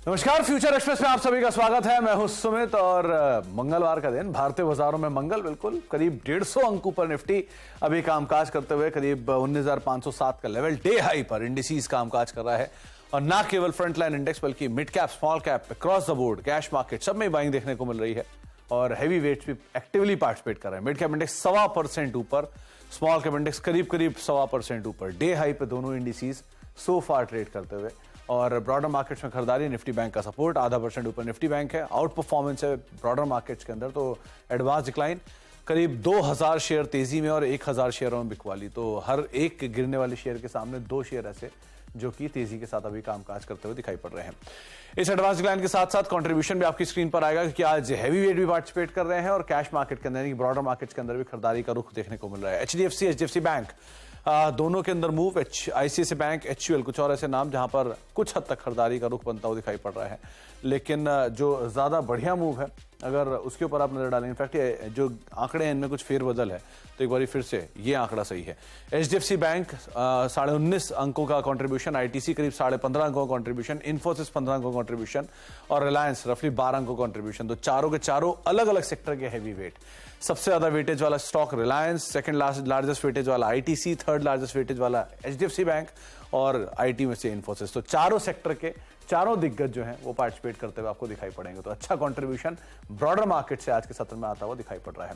नमस्कार, future express में आप सभी का स्वागत है। मैं हूं सुमित और मंगलवार का दिन भारतीय बाजारों में मंगल बिल्कुल करीब 150 अंकों पर निफ्टी अभी कामकाज करते हुए करीब 19,507 का लेवल डे हाई पर इंडिसेस कामकाज कर रहा है। और ना केवल फ्रंटलाइन इंडेक्स बल्कि mid cap, small cap, across the board cash market सब में बाइंग देखने को मिल रही है और हैवी वेट्स भी एक्टिवली पार्टिसिपेट कर रहे हैं। मिड कैप इंडेक्स 1.25% ऊपर, स्मॉल कैप इंडेक्स करीब 1.25% ऊपर। डे हाई पे दोनों इंडिसेस सो फार ट्रेड करते हुए और ब्रॉडर मार्केट्स में खरीदारी, निफ्टी बैंक का सपोर्ट 0.5% ऊपर निफ्टी बैंक है। आउट परफॉर्मेंस है ब्रॉडर मार्केट्स के अंदर, तो एडवांस डिक्लाइन करीब 2000 शेयर तेजी में और 1000 शेयरों में बिकवाली। तो हर एक गिरने वाले शेयर के सामने 2 शेयर ऐसे जो कि तेजी के साथ अभी कामकाज करते हुए दिखाई पड़ रहे हैं। इस एडवांस डिक्लाइन के साथ साथ कंट्रीब्यूशन भी आपकी स्क्रीन पर आएगा क्योंकि आज हैवी वेट भी पार्टिसिपेट कर रहे हैं और कैश मार्केट के अंदर, ब्रॉडर मार्केट्स के अंदर भी खरीदारी का रुख देखने को मिल रहा है। HDFC बैंक दोनों के अंदर मूव, ICICI बैंक, HUL, कुछ और ऐसे नाम जहां पर कुछ हद तक खरीदारी का रुख बनता हुआ दिखाई पड़ रहा है। लेकिन जो ज्यादा बढ़िया मूव है अगर उसके ऊपर आप नजर डालें, इनफैक्ट जो आंकड़े हैं इनमें कुछ फेरबदल है, तो एक बार फिर से ये आंकड़ा सही है। HDFC बैंक 19.5 अंकों का कंट्रीब्यूशन, ITC करीब 15.5 अंकों का कंट्रीब्यूशन, इन्फोसिस 15 अंकों का कंट्रीब्यूशन और रिलायंस रफली 12 अंकों का कंट्रीब्यूशन। तो चारों के चारों अलग अलग सेक्टर के हैवी वेट। सबसे ज्यादा वेटेज वाला stock Reliance, second largest weightage वाला ITC, थर्ड लार्जेस्ट वेटेज वाला HDFC बैंक और IT में से इन्फोसिस। तो चारों सेक्टर के चारों दिग्गज जो हैं वो पार्टिसिपेट करते हुए आपको दिखाई पड़ेंगे। तो अच्छा कंट्रीब्यूशन ब्रॉडर मार्केट से आज के सत्र में आता हुआ दिखाई पड़ रहा है।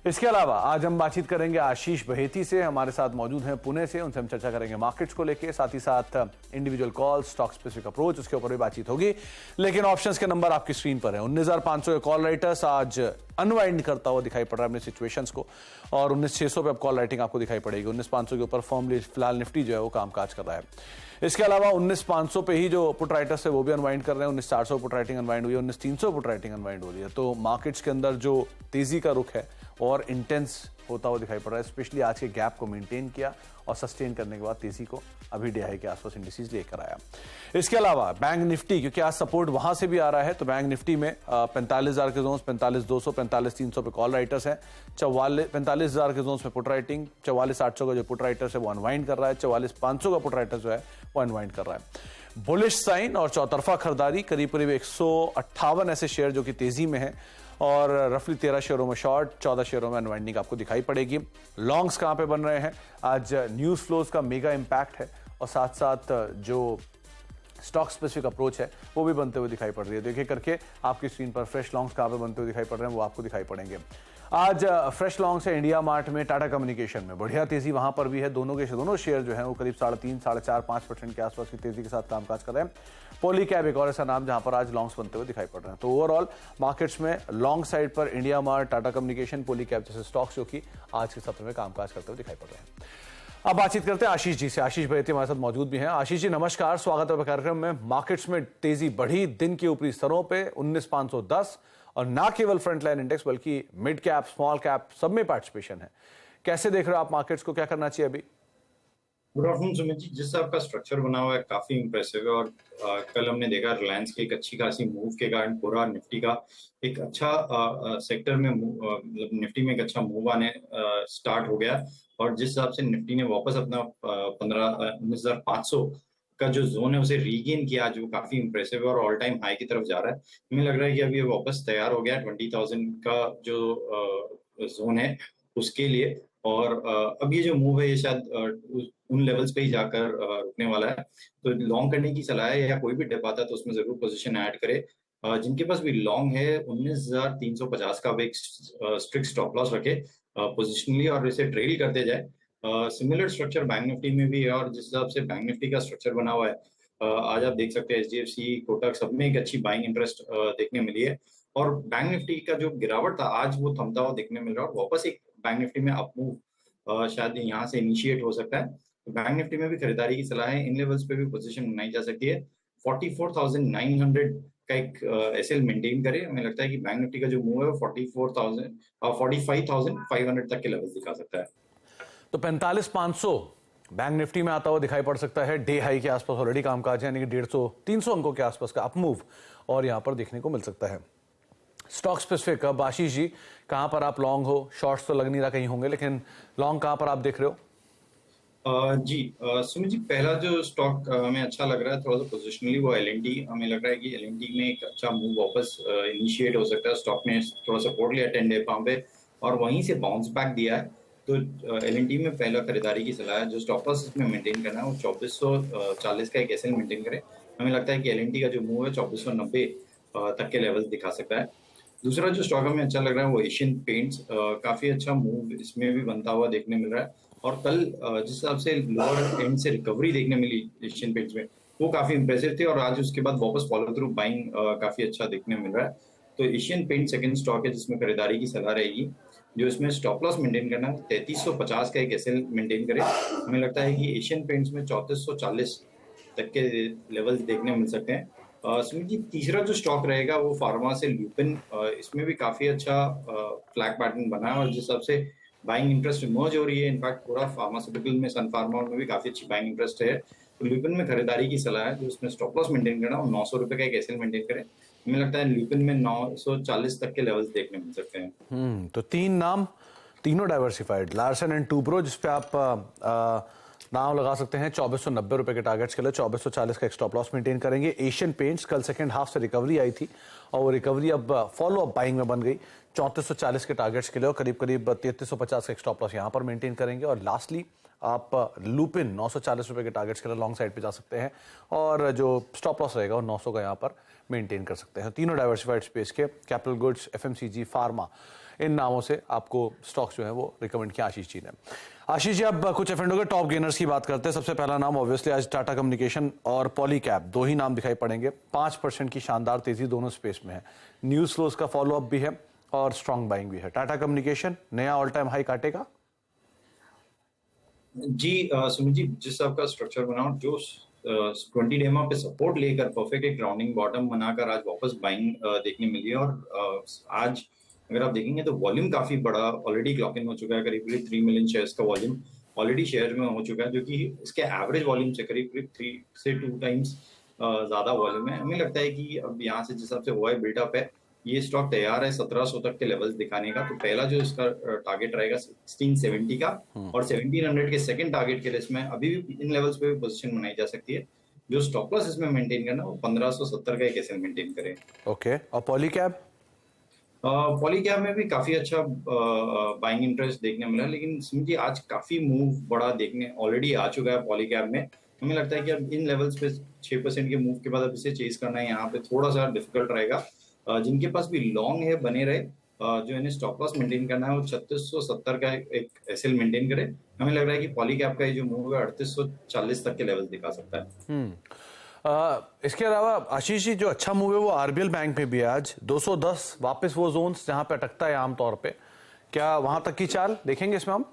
इसके अलावा आज हम बातचीत करेंगे आशीष बहेती से, हमारे साथ मौजूद हैं पुणे से। उनसे हम चर्चा करेंगे मार्केट्स को लेके, साथ ही साथ individual call, stock specific approach, उसके ऊपर भी बातचीत होगी। लेकिन ऑप्शंस के नंबर आपकी स्क्रीन पर है। 19,500 के कॉल राइटर्स आज अनवाइंड करता हुआ दिखाई पड़ रहा है अपने सिचुएशंस को और 19,600 पे अब कॉल राइटिंग आपको दिखाई पड़ेगी। 19,500 के ऊपर फॉर्मली फिलहाल निफ्टी जो है वो कामकाज कर रहा है। इसके अलावा 19,500 पे ही जो पुट राइटर्स है वो भी अनवाइंड कर रहे हैं। 19,400 पुट राइटिंग अनवाइंड हुई है, 19,300 पुट राइटिंग अनवाइंड हो रही है। तो मार्केट्स के अंदर जो तेजी का रुख है और इंटेंस होता हुआ दिखाई पड़ रहा है। स्पेशली आज के गैप को मेंटेन किया और सस्टेन करने के बाद तेजी को अभी डे हाई के आसपास इंडिसेस लेकर आया। इसके अलावा बैंक निफ्टी, क्योंकि आज सपोर्ट वहां से भी आ रहा है, तो बैंक निफ्टी में 45,000 के जोन्स, 45,200, 45,300 पे कॉल राइटर्स हैं। 45,000 के जोन्स में पुट राइटिंग, 44,800 का जो पुट राइटर्स है वो अनवाइंड कर रहा है, 44,500 का पुट राइटर्स जो है वो अनवाइंड कर रहा है। बुलिश साइन और चौतरफा खरीदारी, करीब 158 ऐसे शेयर जो कि तेजी में है और रफली 13 शेयरों में शॉर्ट, 14 शेयरों में अनवाइंडिंग आपको दिखाई पड़ेगी। लॉन्ग्स कहां पे बन रहे हैं? आज न्यूज फ्लोज का मेगा इंपैक्ट है और साथ साथ जो स्टॉक स्पेसिफिक अप्रोच है वो भी बनते हुए दिखाई पड़ रही है। देखिए करके आपकी स्क्रीन पर फ्रेश लॉन्ग्स कहां पे बनते हुए दिखाई पड़ रहे हैं वो आपको दिखाई पड़ेंगे। आज फ्रेश लॉन्ग्स है इंडिया मार्ट में, टाटा कम्युनिकेशन में बढ़िया तेजी वहां पर भी है। दोनों शेयर जो है वो करीब 3.5, 4.5, 5% के आसपास की तेजी के साथ कामकाज कर रहे हैं। पॉलीकैब एक और ऐसा नाम जहां पर आज लॉन्ग्स बनते हुए दिखाई पड़ रहे हैं। तो ओवरऑल मार्केट्स में लॉन्ग साइड पर India mart, Tata communication, Polycab जैसे स्टॉक्स जो कि आज के सत्र में कामकाज करते हुए दिखाई पड़ रहे हैं। अब बातचीत करते हैं आशीष जी से। आशीष बहेती हमारे साथ मौजूद भी हैं। आशीष जी नमस्कार, स्वागत है कार्यक्रम में। मार्केट्स में तेजी बढ़ी दिन के ऊपरी स्तरों पे 19,510 और ना केवल फ्रंटलाइन इंडेक्स बल्कि मिड कैप, स्मॉल कैप सब में पार्टिसिपेशन है। कैसे देख रहे हो आप मार्केट्स को, क्या करना चाहिए अभी? Good afternoon Sumit ji. जिस हिसाब का स्ट्रक्चर बना हुआ है काफी इंप्रेसिव है और कल हमने देखा रिलायंस की एक अच्छी खासी मूव के कारण पूरा निफ्टी का एक अच्छा सेक्टर में मतलब निफ्टी में एक अच्छा मूव आने स्टार्ट हो गया। और जिस हिसाब से निफ्टी ने वापस अपना 19,500 का जो जोन है उसे रीगेन किया आज, वो काफी इंप्रेसिव है और ऑल टाइम हाई की तरफ जा रहा है। हमें लग रहा है कि अभी ये वापस तैयार हो गया 20,000 का जो जोन है उसके लिए। और अब ये जो मूव है ये शायद उन लेवल्स पे ही जाकर रुकने वाला है। तो लॉन्ग करने की सलाह है, या कोई भी डिप आता है तो उसमें जरूर पोजीशन ऐड करे। जिनके पास भी लॉन्ग है 19,350 का एक स्ट्रिक्ट स्टॉप लॉस रखे पोजिशनली और इसे ट्रेल करते जाए। सिमिलर स्ट्रक्चर बैंक निफ्टी में भी है और जिस हिसाब से बैंक निफ्टी का स्ट्रक्चर बना हुआ है आज आप देख सकते हैं HDFC, कोटक सब में एक अच्छी बाइंग इंटरेस्ट देखने मिली है। और बैंक निफ्टी का जो गिरावट था आज वो थमता हुआ देखने मिल रहा है और वापस एक बैंक निफ्टी में अप मूव शायद यहाँ से इनिशिएट हो सकता है। तो बैंक निफ्टी में भी खरीदारी की सलाह है। इन लेवल्स पे भी पोजीशन बनाई जा सकती है। 44,900 का एक एसएल मेंटेन करे। हमें लगता है कि बैंक निफ्टी का जो मूव है वो 45,500 तक के लेवल्स दिखा सकता है। तो 45,500 बैंक निफ्टी में आता हुआ दिखाई पड़ सकता है। डे हाई के आसपास ऑलरेडी कामकाज है, यानी कि 150-300 अंकों के आसपास का अप मूव और यहां पर देखने को मिल सकता है। स्टॉक स्पेसिफिक अब आशीष जी, कहां पर आप लॉन्ग हो? शॉर्ट्स तो लग नहीं रहा कहीं होंगे, लेकिन लॉन्ग कहां पर आप देख रहे हो? जी सुमित जी, पहला जो स्टॉक हमें अच्छा लग रहा है थोड़ा सा पोजिशनली, वो एल&टी। हमें लग रहा है कि एल&टी में एक अच्छा मूव वापस इनिशिएट हो सकता है। स्टॉक ने थोड़ा सपोर्ट लिया 10 डे पाम पे और वहीं से बाउंस बैक दिया है। तो एल&टी में पहला खरीदारी की सलाह है। जो स्टॉप लॉस इसमें मेंटेन करना है वो 2440 का एक एसएल मेंटेन करे। हमें लगता है कि एल&टी का जो मूव है 2490 तक के लेवल्स दिखा सकता है। दूसरा जो स्टॉक हमें अच्छा लग रहा है वो एशियन पेंट्स। काफी अच्छा मूव इसमें भी बनता हुआ देखने मिल रहा है। और कल जिस हिसाब से लोअर एंड से रिकवरी देखने मिली एशियन पेंट्स में, वो काफी इंप्रेसिव थी और आज उसके बाद वापस फॉलो थ्रू बाइंग काफी अच्छा देखने मिल रहा है। तो एशियन पेंट सेकंड स्टॉक है जिसमें खरीदारी की सलाह रहेगी। जो इसमें स्टॉप लॉस मेंटेन करना है 3350 का एक एसएल मेंटेन करे। हमें लगता है कि एशियन पेंट्स में 3440 तक के लेवल्स देखने मिल सकते हैं। सुमित जी, तीसरा जो स्टॉक रहेगा वो फार्मा से ल्यूपिन। इसमें भी काफी अच्छा फ्लैग पैटर्न बना है और जिस हिसाब से बाइंग इंटरेस्ट इमर्ज हो रही है, इनफैक्ट पूरा फार्मास्यूटिकल में सन फार्मा में भी काफी अच्छी बाइंग इंटरेस्ट है। तो ल्यूपिन में खरीदारी की सलाह है। जो उसमें स्टॉप लॉस मेंटेन करना और 900 रुपए का एक एसएल मेंटेन करें। हमें लगता है ल्यूपिन में 940 तक के लेवल्स देखने मिल सकते हैं। तो तीन नाम, तीनों डाइवर्सिफाइड, लार्सन एंड टूब्रो, जिसपे आप नाम लगा सकते हैं। 2490 रुपए के टारगेट्स के लिए 2440 का एक स्टॉप लॉस मेंटेन करेंगे। एशियन पेंट्स कल सेकंड हाफ से रिकवरी आई थी और वो रिकवरी अब फॉलो अप बाइंग में बन गई। 3440 के टारगेट्स के लिए और करीब करीब 3350 का एक स्टॉप लॉस यहां पर मेंटेन करेंगे। और लास्टली आप लूपिन 940 रुपए के टारगेट्स के लिए लॉन्ग साइड पे जा सकते हैं और जो स्टॉप लॉस रहेगा वो 900 का यहां पर मेंटेन कर सकते हैं। तीनों डाइवर्सिफाइड स्पेस के, कैपिटल गुड्स, एफएमसीजी, फार्मा, इन नामों से आपको स्टॉक्स जो है वो रिकमेंड किया आशीष जी ने। आशीष जी, अब कुछ एफ&ओ के टॉप गेनर्स की बात करते हैं। सबसे पहला नाम ऑब्वियसली आज टाटा कम्युनिकेशन और पॉलीकैब, दो ही नाम दिखाई पड़ेंगे। 5% की शानदार तेजी दोनों स्पेस में है। न्यूज फ्लोज का फॉलोअप भी है और स्ट्रॉन्ग बाइंग भी है। टाटा कम्युनिकेशन नया ऑल टाइम हाई काटेगा? जी सुमित जी, जिस आपका स्ट्रक्चर बना और जो 20 डेमा पे सपोर्ट लेकर परफेक्ट एक राउंडिंग बॉटम बनाकर आज वापस बाइंग देखने मिली है। और आज अगर आप देखेंगे तो वॉल्यूम काफी बड़ा ऑलरेडी क्लॉक इन हो चुका है। करीब करीब 3 मिलियन शेयर्स का वॉल्यूम ऑलरेडी शेयर में हो चुका है, जो कि इसके एवरेज वॉल्यूम से करीब करीब 3 से 2 टाइम्स ज्यादा वॉल्यूम है। हमें लगता है कि अब यहाँ से जिस हिसाब से हुआ है बिल्डअप है, ये स्टॉक तैयार है 1700 तक के लेवल्स दिखाने का। तो पहला जो इसका टारगेट रहेगा 1670 का और 1700 के सेकंड टारगेट के लिए इसमें अभी भी इन लेवल्स पे भी पोजीशन बनाई जा सकती है। जो स्टॉप लॉस इसमें मेंटेन करना वो 1570 का एक एसएल मेंटेन करें। ओके, और पॉलीकैब? पॉलीकैब में भी काफी अच्छा बाइंग इंटरेस्ट देखने मिला, लेकिन समझिए आज काफी मूव बड़ा देखने ऑलरेडी आ चुका है पॉलीकैब में। हमें लगता है कि अब इन लेवल्स पे 6% के मूव के बाद अब इसे चेज करना है यहाँ पे थोड़ा सा डिफिकल्ट रहेगा। जिनके पास भी लॉन्ग है बने रहे। जो इन्हें स्टॉप लॉस मेंटेन करना है वो 3670 का एक एसएल मेंटेन करे। हमें लग रहा है कि पॉलीकैब का ये जो मूव है 3840 तक के लेवल दिखा सकता है। इसके अलावा आशीष जी, जो अच्छा मूव है वो आरबीएल बैंक में भी है आज। 210 वापस वो जोन्स जहां पे अटकता है आमतौर पे, क्या वहां तक की चाल देखेंगे इसमें हम?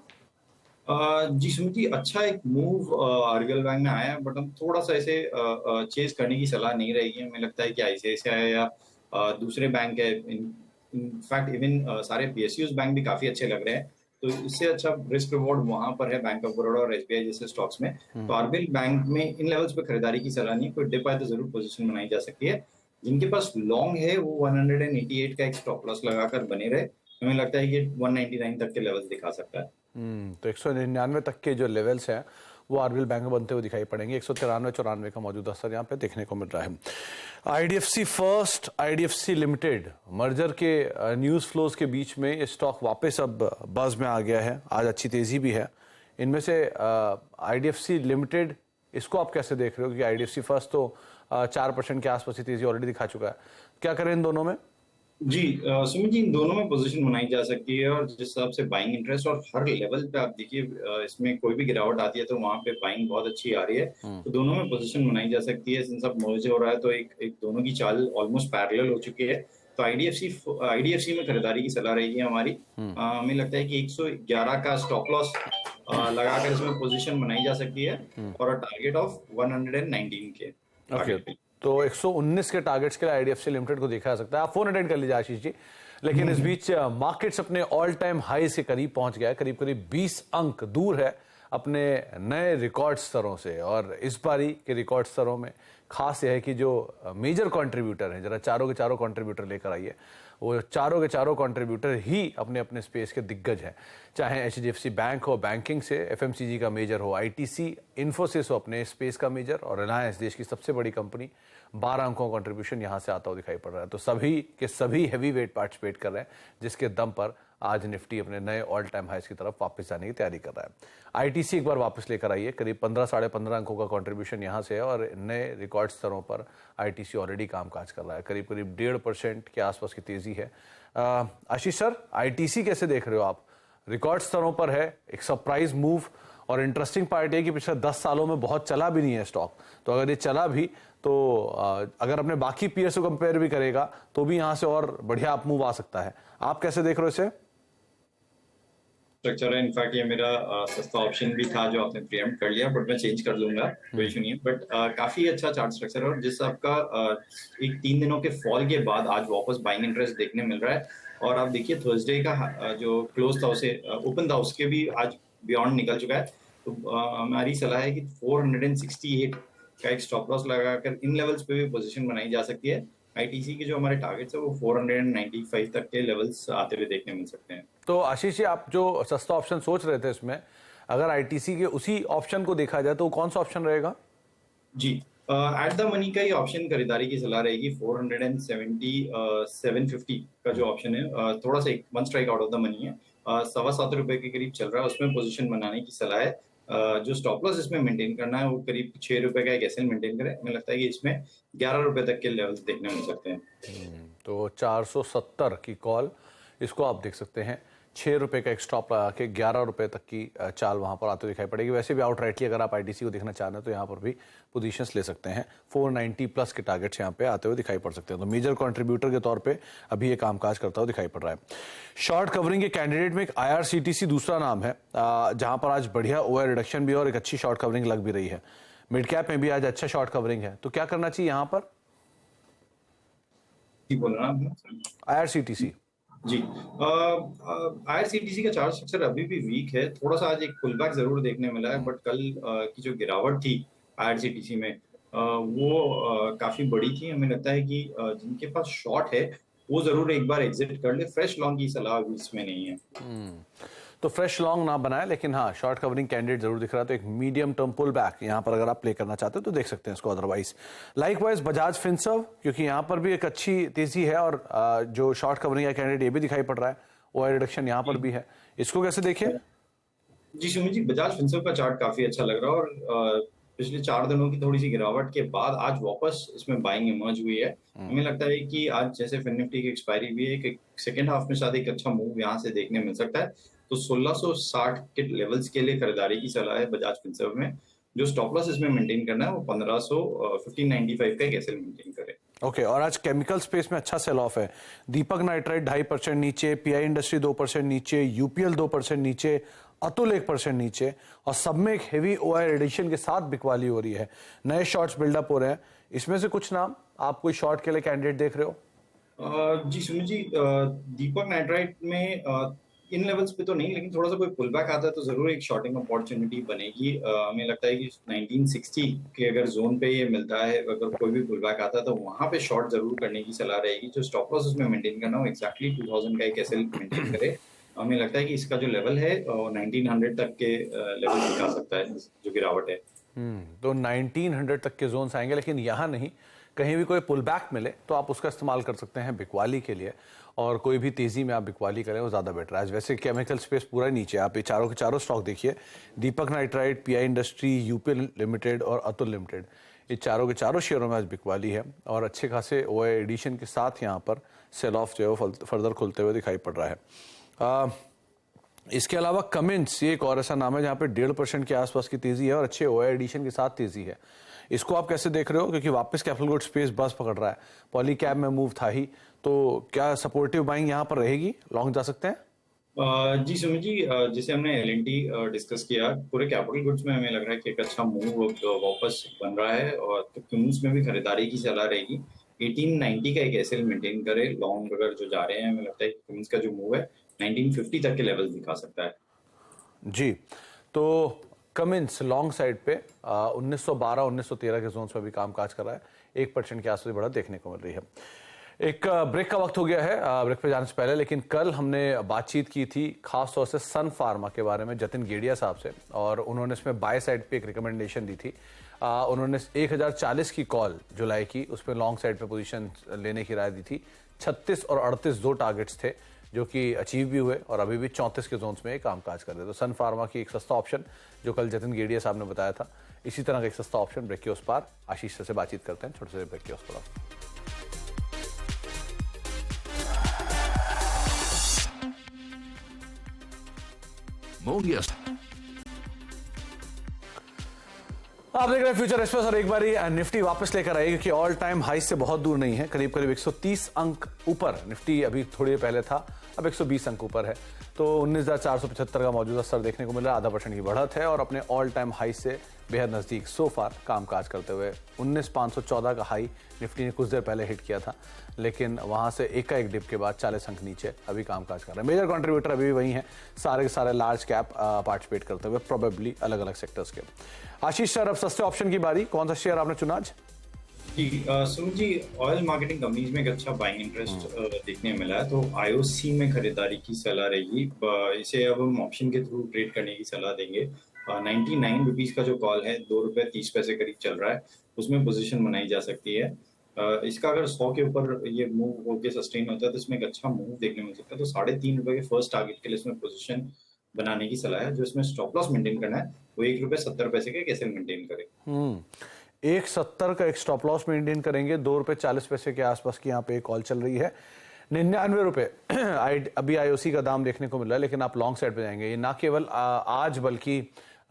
जी सुमित जी, अच्छा एक मूव आरबीएल बैंक में आया है, बट हम थोड़ा सा इसे चेज करने की सलाह नहीं रहेगी। हमें लगता है कि आईसीआईसीआई या दूसरे बैंक है, इनफैक्ट इवन सारे पीएसयूज बैंक भी काफी अच्छे लग रहे हैं। तो इससे अच्छा रिस्क रिवॉर्ड वहां पर है बैंक ऑफ बड़ौदा और एसबीआई जैसे स्टॉक्स में। तो आरबीएल बैंक में इन लेवल्स पे खरीदारी की सलाह नहीं, कोई डिप आए तो जरूर पोजीशन बनाई जा सकती है। जिनके पास लॉन्ग है वो 188 का एक स्टॉप लॉस लगाकर बने रहे। हमें लगता है कि 199 तक के लेवल्स दिखा सकता है। तो 199 तक के जो लेवल्स हैं वो आरबीएल बैंक में बनते हुए दिखाई पड़ेंगे। 193-94 का मौजूदा स्तर यहाँ पे देखने को मिल रहा है। IDFC first, IDFC limited merger के न्यूज फ्लोज के बीच में ये स्टॉक वापस अब बज में आ गया है। आज अच्छी तेजी भी है इनमें से। आईडीएफसी लिमिटेड, इसको आप कैसे देख रहे हो? क्योंकि आईडीएफसी फर्स्ट तो 4% के आसपास ही तेजी ऑलरेडी दिखा चुका है। क्या करें इन दोनों में? जी सुमित जी, इन दोनों में पोजीशन बनाई जा सकती है और जिस हिसाब से बाइंग इंटरेस्ट और हर लेवल पे आप देखिए इसमें कोई भी गिरावट आती है तो वहां पे बाइंग बहुत अच्छी आ रही है। तो दोनों में पोजीशन बनाई जा सकती है। इन सब मर्ज हो रहा है तो एक दोनों की चाल ऑलमोस्ट पैरेलल हो चुकी है। तो आईडीएफसी में खरीदारी की सलाह रहेगी हमारी। हमें लगता है कि 111 का स्टॉप लॉस लगाकर इसमें पोजीशन बनाई जा सकती है और टारगेट ऑफ 119 के टारगेट पे। तो 119 के टारगेट्स के लिए आईडीएफसी लिमिटेड को देखा जा सकता है। आप फोन अटेंड कर लीजिए आशीष जी। लेकिन इस बीच मार्केट्स अपने ऑल टाइम हाई से करीब पहुंच गया है, करीब करीब 20 अंक दूर है अपने नए रिकॉर्ड स्तरों से, और इस बारी के रिकॉर्ड स्तरों में खास यह है कि जो मेजर कंट्रीब्यूटर हैं, जरा चारों के चारों कंट्रीब्यूटर लेकर आइए, वो चारों के चारों कंट्रीब्यूटर ही अपने अपने स्पेस के दिग्गज हैं। चाहे एचडीएफसी बैंक हो बैंकिंग से, एफएमसीजी का मेजर हो, आईटीसी, इन्फोसिस हो अपने स्पेस का मेजर, और रिलायंस देश की सबसे बड़ी कंपनी, 12 अंकों का कंट्रीब्यूशन यहाँ से आता हुआ दिखाई पड़ रहा है। तो सभी के सभी हैवी वेट पार्टिसिपेट कर रहे हैं, जिसके दम पर आज निफ्टी अपने नए ऑल टाइम हाइस की तरफ वापस जाने की तैयारी कर रहा है। आईटीसी एक बार वापस लेकर आइए, करीब 15 साढ़े 15 अंकों का कंट्रीब्यूशन यहाँ से है, और नए रिकॉर्ड स्तरों पर आईटीसी ऑलरेडी कामकाज कर रहा है। करीब करीब 1.5% के आसपास की तेजी है। आशीष सर, आईटीसी कैसे देख रहे हो आप? रिकॉर्ड स्तरों पर है, एक सरप्राइज मूव, और इंटरेस्टिंग पार्ट है कि पिछले 10 सालों में बहुत चला भी नहीं है स्टॉक। तो अगर ये चला भी तो अगर अपने बाकी पीयर से कंपेयर भी करेगा तो भी यहाँ से और बढ़िया अप मूव आ सकता है। आप कैसे देख रहे हो इसे? स्ट्रक्चर है, इनफैक्ट ये मेरा सस्ता ऑप्शन भी था जो आपने प्रीएम्प्ट कर लिया, बट मैं चेंज कर लूंगा, कोई इशू नहीं है। बट काफी अच्छा चार्ट स्ट्रक्चर है, और जिस आपका एक 3 दिनों के फॉल के बाद आज वापस बाइंग इंटरेस्ट देखने मिल रहा है। और आप देखिए थर्सडे का जो क्लोज था, उसे ओपन था, उसके भी आज बियॉन्ड निकल चुका है। तो हमारी सलाह है कि 468 का एक स्टॉप लॉस लगाकर इन लेवल्स पे भी पोजीशन बनाई जा सकती है। आईटीसी के जो हमारे टारगेट्स है वो 495 तक के लेवल्स आते हुए देखने मिल सकते हैं। तो आशीष जी, आप जो सस्ता ऑप्शन सोच रहे थे इसमें, अगर आईटीसी के उसी ऑप्शन को देखा जाए तो कौन सा ऑप्शन रहेगा? जी, एट द मनी का ही ऑप्शन खरीदारी की सलाह रहेगी। 470 750 का जो ऑप्शन है, थोड़ा सा एक 1 strike out of the money है, 7.25 रुपए के करीब चल रहा है, उसमें पोजीशन बनाने की सलाह है। जो स्टॉप लॉस इसमें मेंटेन करना है वो करीब 6 रुपए का एक एसएल मेंटेन करें। हमें लगता है कि इसमें 11 रुपए तक के लेवल्स देखने मिल सकते हैं। तो 470 की कॉल, इसको आप देख सकते हैं। 6 रुपए का एक स्टॉप लगा के 11 रुपए तक की चाल वहां पर आते हुए दिखाई पड़ेगी। वैसे भी आउटराइटली अगर आप आईटीसी को देखना चाह रहे हैं तो यहाँ पर भी पोजीशंस ले सकते हैं। 490 प्लस के टारगेट्स यहाँ पे आते हुए दिखाई पड़ सकते हैं। तो मेजर कंट्रीब्यूटर के तौर पे अभी ये कामकाज करता हुआ दिखाई पड़ रहा है। शॉर्ट कवरिंग के कैंडिडेट में एक आईआरसीटीसी दूसरा नाम है, जहां पर आज बढ़िया ओवर रिडक्शन भी और एक अच्छी शॉर्ट कवरिंग लग भी रही है। मिड कैप में भी आज अच्छा शॉर्ट कवरिंग है, तो क्या करना चाहिए यहाँ पर? बोल रहा आईआरसीटीसी जी, आईआरसीटीसी का चार्ट स्ट्रक्चर अभी भी वीक है, थोड़ा सा आज एक पुलबैक जरूर देखने मिला है, बट कल की जो गिरावट थी आईआरसीटीसी में वो काफी बड़ी थी। हमें लगता है कि जिनके पास शॉर्ट है वो जरूर एक बार एग्जिट कर ले। फ्रेश लॉन्ग की सलाह अभी इसमें नहीं है। तो फ्रेश लॉन्ग ना बनाए, लेकिन हाँ शॉर्ट कवरिंग कैंडिडेट जरूर दिख रहा है। तो एक मीडियम टर्म पुल बैक यहाँ पर अगर आप प्ले करना चाहते हो तो देख सकते हैं इसको। अदरवाइज लाइकवाइज बजाज फिनसर्व, क्योंकि यहाँ पर भी एक अच्छी तेजी है, और जो शॉर्ट कवरिंग का कैंडिडेट ये भी दिखाई पड़ रहा है, ओआई रिडक्शन यहाँ पर भी है। इसको कैसे देखें? जी सुमित जी, बजाज फिनसर्व का चार्ट काफी अच्छा लग रहा है, और पिछले 4 दिनों की थोड़ी सी गिरावट के बाद आज वापस इसमें बाइंग इमर्ज हुई है। हमें लगता है कि आज जैसे फिन निफ्टी की एक्सपायरी भी है, कि सेकेंड हाफ में शायद एक अच्छा मूव यहाँ से देखने मिल सकता है। तो 1660 के लेवल्स के लिए खरीदारी की सलाह है बजाज फिनसर्व में। जो स्टॉप लॉस इसमें मेंटेन करना है वो 1595 का एक एसएल मेंटेन करे। ओके, और आज केमिकल स्पेस में अच्छा सेल ऑफ है। दीपक नाइट्राइट 2.5% नीचे, पीआई इंडस्ट्री 2% नीचे, यूपीएल 2% नीचे, अतुल 1% नीचे, और सब में एक हेवी ओआई एडिशन के साथ बिकवाली हो रही है। नए शॉर्ट्स बिल्डअप हो रहे हैं। इसमें से कुछ नाम आप कोई शॉर्ट के लिए कैंडिडेट देख रहे हो? जी सुमित जी, दीपक नाइट्राइट में इन लेवल्स पे तो नहीं, लेकिन थोड़ा सा कोई पुल बैक आता है तो जरूर एक शॉर्टिंग अपॉर्चुनिटी बनेगी। हमें लगता है कि 1960 के अगर जोन पे ये मिलता है, अगर कोई भी पुल बैक आता है तो वहां पे शॉर्ट जरूर करने की सलाह रहेगी। जो स्टॉप लॉस उसमें मेंटेन करना हो एक्जैक्टली 2000 का एक एसएल मेंटेन करे। हमें लगता है कि इसका जो लेवल है 1900 तक के लेवल दिखा सकता है जो गिरावट है। तो 1900 तक के जोन्स आएंगे, लेकिन यहाँ नहीं, कहीं भी कोई पुल बैक मिले तो आप उसका इस्तेमाल कर सकते हैं बिकवाली के लिए, और कोई भी तेजी में आप बिकवाली करें वो ज़्यादा बेटर है। आज वैसे केमिकल स्पेस पूरा नीचे, आप ये चारों के चारों स्टॉक देखिए, Deepak nitrite, PI industry, UPL limited और अतुल लिमिटेड, ये चारों के चारों शेयरों में आज बिकवाली है, और अच्छे खासे ओआई एडिशन के साथ यहाँ पर सेल ऑफ जो है वो फर्दर खुलते हुए दिखाई पड़ रहा है। इसके अलावा कमिंस, ये एक और ऐसा नाम है जहाँ पे 1.5% के आसपास की तेजी है और अच्छे ओआई एडिशन के साथ तेजी है। इसको आप कैसे देख रहे हो? क्योंकि वापस कैपिटल गुड स्पेस बस पकड़ रहा है, पॉली कैप में मूव था ही, तो क्या सपोर्टिव बाइंग यहाँ पर रहेगी? लॉन्ग जा सकते हैं? जी सुमित जी, जिसे हमने एलएनटी डिस्कस किया, पूरे कैपिटल गुड्स में हमें लग रहा है कि एक अच्छा मूव वापस बन रहा है, और तो क्यूम्स में भी खरीदारी की सलाह रहेगी। 1890 का एक एसएल मेंटेन करे। लॉन्ग अगर जो जा रहे हैं, हमें लगता है कि क्यूम्स का जो मूव है 1950 तक के लेवल दिखा सकता है। जी, तो कमिंस लॉन्ग साइड पे 1912-1913 के जोन्स में भी कामकाज कर रहा है, 1% के आसपास बढ़त देखने को मिल रही है। एक ब्रेक का वक्त हो गया है ब्रेक पे जाने से पहले, लेकिन कल हमने बातचीत की थी खास तौर से सन फार्मा के बारे में जतिन गेडिया साहब से, और उन्होंने इसमें बाय साइड पे एक रिकमेंडेशन दी थी। उन्होंने 1040 की कॉल जुलाई की, उस पर लॉन्ग साइड पे पोजीशन लेने की राय दी थी। 36 और 38 दो टारगेट्स थे जो कि अचीव भी हुए और अभी भी 34 के जोन्स में कामकाज कर रहे। तो सन फार्मा की एक सस्ता ऑप्शन जो कल जतिन गेडिया साहब ने बताया था, इसी तरह का एक सस्ता ऑप्शन ब्रेक के उस पार आशीष से बातचीत करते हैं छोटे से ब्रेक के उस पार। आप देख रहे हैं फ्यूचर एक्सप्रेस और एक बारी निफ्टी वापस लेकर आई क्योंकि ऑल टाइम हाई से बहुत दूर नहीं है, करीब करीब 130 अंक ऊपर निफ्टी अभी थोड़ी देर पहले था, अब 120 अंक ऊपर है। तो 19,475 का मौजूदा स्तर देखने को मिल रहा है, 0.5% की बढ़त है और अपने ऑल टाइम हाई से बेहद नजदीक सो फार कामकाज करते हुए 19,514 का हाई निफ्टी ने कुछ देर पहले हिट किया था, लेकिन वहां से एक डिप के बाद 40 अंक नीचे अभी कामकाज कर रहे हैं। मेजर कंट्रीब्यूटर अभी भी वही हैं, सारे के सारे लार्ज कैप पार्टिसिपेट करते हुए, प्रोबेबली अलग अलग सेक्टर्स के। आशीष सर, अब सस्ते ऑप्शन की बारी, कौन सा शेयर आपने चुना आज? जी Sumit ji, oil marketing companies में एक अच्छा बाइंग इंटरेस्ट देखने मिला है, तो आईओसी में खरीदारी की सलाह रहेगी। इसे अब हम ऑप्शन के थ्रू ट्रेड करने की सलाह देंगे। 99 रुपीज का जो कॉल है, ₹2.30 करीब चल रहा है, उसमें पोजीशन बनाई जा सकती है। इसका अगर 100 के ऊपर ये मूव होकर सस्टेन होता है तो इसमें एक अच्छा मूव देखने मिल सकता है। तो ₹3.5 के फर्स्ट टारगेट के लिए इसमें पोजीशन बनाने की सलाह है। जो इसमें स्टॉप लॉस मेंटेन करना है वो ₹1.70 के कैसे मेंटेन करे। 1.70 का एक स्टॉप लॉस मेंटेन करेंगे, ₹2.40 के आसपास की यहाँ पे एक कॉल चल रही है। 99 रुपए अभी आईओसी का दाम देखने को मिल रहा है, लेकिन आप लॉन्ग साइड पे जाएंगे। ये ना केवल आज बल्कि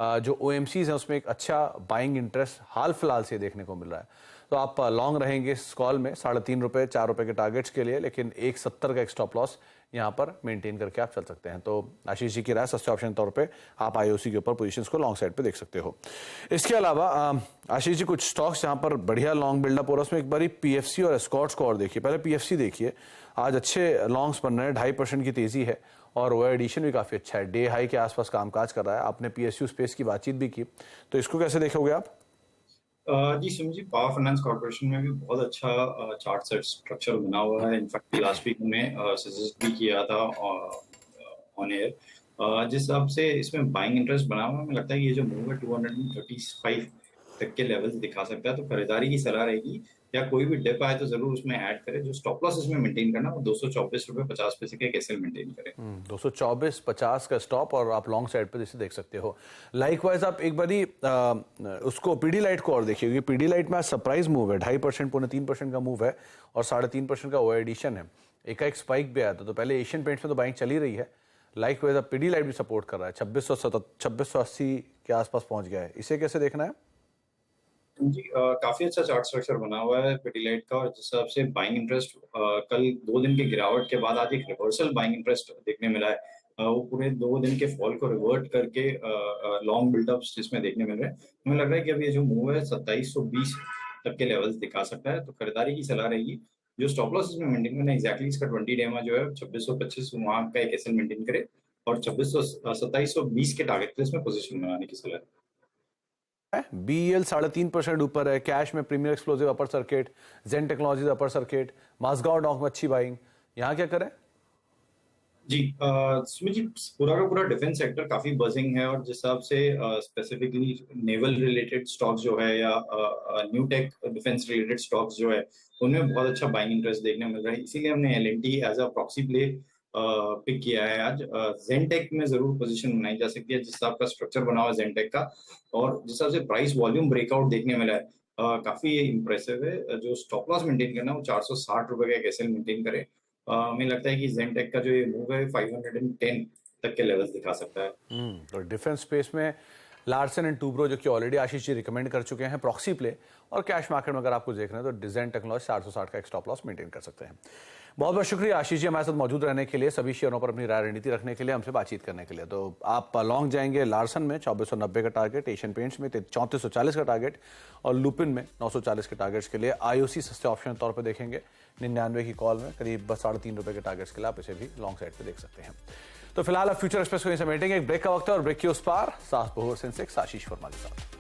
जो ओएमसीज है उसमें एक अच्छा बाइंग इंटरेस्ट हाल फिलहाल से देखने को मिल रहा है। तो आप लॉन्ग रहेंगे इस कॉल में ₹3.5 ₹4 के टारगेट्स के लिए, लेकिन 1.70 का एक स्टॉप लॉस यहाँ पर मेंटेन करके आप चल सकते हैं। तो आशीष जी की राय, सस्ते ऑप्शन के तौर पे आप आईओसी के ऊपर पोजीशंस को लॉन्ग साइड पे देख सकते हो। इसके अलावा आशीष जी, कुछ स्टॉक्स जहाँ पर बढ़िया लॉन्ग बिल्डअप हो रहा है, उसमें एक बारी पीएफसी और एस्कॉर्ट्स को और देखिए। पहले पीएफसी देखिए, आज अच्छे लॉन्ग्स बन रहे हैं, 2.5% की तेजी है और वो एडिशन भी काफी अच्छा है, डे हाई के आसपास कामकाज कर रहा है। आपने पीएसयू स्पेस की बातचीत भी की, तो इसको कैसे देखोगे आप? जी Sumit ji, power finance corporation में भी बहुत अच्छा चार्ट सेट स्ट्रक्चर बना हुआ है। इनफैक्ट लास्ट वीक में सजेस्ट भी किया था ऑन एयर। जिस हिसाब से इसमें बाइंग इंटरेस्ट बना हुआ है, मुझे लगता है कि ये जो मूव है 235 तक के लेवल्स दिखा सकता है। तो खरीदारी की सलाह रहेगी, या कोई भी डिप आए तो जरूर उसमें ऐड करें। जो स्टॉप लॉस इसमें मेंटेन करना वो ₹224.50 के कैसे मेंटेन करें। 224.50 का स्टॉप और आप लॉन्ग साइड पे जैसे देख सकते हो। लाइकवाइज आप एक बारी उसको पीडी लाइट को और देखिए, क्योंकि पीडी लाइट में आज सरप्राइज मूव है, 2.5% 3% का मूव है और 3.5% का ओवर एडिशन है। एक स्पाइक भी आया था, तो पहले एशियन पेंट्स में तो बाइंग चली रही है। लाइकवाइज आप पीडी लाइट भी सपोर्ट कर रहा है, 2680 के आसपास पहुंच गया है। इसे कैसे देखना है? जी काफी अच्छा चार्ट स्ट्रक्चर बना हुआ है पिटीलाइट का, और जिस हिसाब से बाइंग इंटरेस्ट कल 2 दिन के गिरावट के बाद आज एक रिवर्सल बाइंग इंटरेस्ट देखने मिला है। वो पूरे 2 दिन के फॉल को रिवर्ट करके लॉन्ग बिल्डअप्स जिसमें देखने मिल रहे हैं। हमें लग रहा है कि अब ये जो मूव है 2720 तक के लेवल्स दिखा सकता है। तो खरीदारी की सलाह रहेगी। जो स्टॉप लॉस इसमें मेंटेन करना है, एग्जैक्टली इसका 20 डेमा जो है 2625 वहां का एक एसएल मेंटेन करे और 2720 के टारगेट पे इसमें पोजीशन बनाने की सलाह है। बीईएल 3.5% ऊपर है, कैश में premier explosive upper circuit, Zen technologies upper circuit, Mazagon dock में अच्छी बाइंग। यहाँ क्या करें? जी सुमित जी, पूरा का पूरा डिफेंस सेक्टर काफी बजिंग है, और जिस हिसाब से स्पेसिफिकली नेवल रिलेटेड स्टॉक्स जो है या new take defence related stocks जो है, उनमें बहुत अच्छा बाइंग इंटरेस्ट देखने मिल रहा है। इसीलिए हमने L N T as a proxy play pick किया है आज। जेनटेक में जरूर पोजीशन बनाई जा सकती है, जिस हिसाब का स्ट्रक्चर बना हुआ है जेनटेक का, और जिस हिसाब से प्राइस वॉल्यूम ब्रेकआउट देखने मिला है काफी इंप्रेसिव है। जो स्टॉप लॉस मेंटेन करना है वो ₹460 का कैसे मेंटेन करे। हमें लगता है कि जेनटेक का जो ये मूव है 510 तक के लेवल्स दिखा सकता है। तो डिफेंस स्पेस में लार्सन एंड टूब्रो, जो कि ऑलरेडी आशीष जी रिकमेंड कर चुके हैं, प्रॉक्सी प्ले, और कैश मार्केट में अगर आपको देख रहे हैं तो डिजाइन टेक्नोलॉजी 460 का एक स्टॉप लॉस मेंटेन कर सकते हैं। बहुत बहुत शुक्रिया आशीष जी हमारे साथ मौजूद रहने के लिए, सभी शेयरों पर अपनी राय रणनीति रखने के लिए, हमसे बातचीत करने के लिए। तो आप लॉन्ग जाएंगे लार्सन में 2490 का टारगेट, एशियन पेंट्स में 3440 का टारगेट और लुपिन में 940 के टारगेट्स के लिए। आईओसी सस्ते ऑप्शन के तौर पर देखेंगे, 99 की कॉल में करीब ₹3.5 के टारगेट्स के लिए आप इसे भी लॉन्ग साइड पे देख सकते हैं। तो फिलहाल अब फ्यूचर एक्सप्रेस को यहीं समेटेंगे। एक ब्रेक का वक्त है और ब्रेक के उस पार सास बहुर सेंसेक्स आशीष वर्मा के साथ।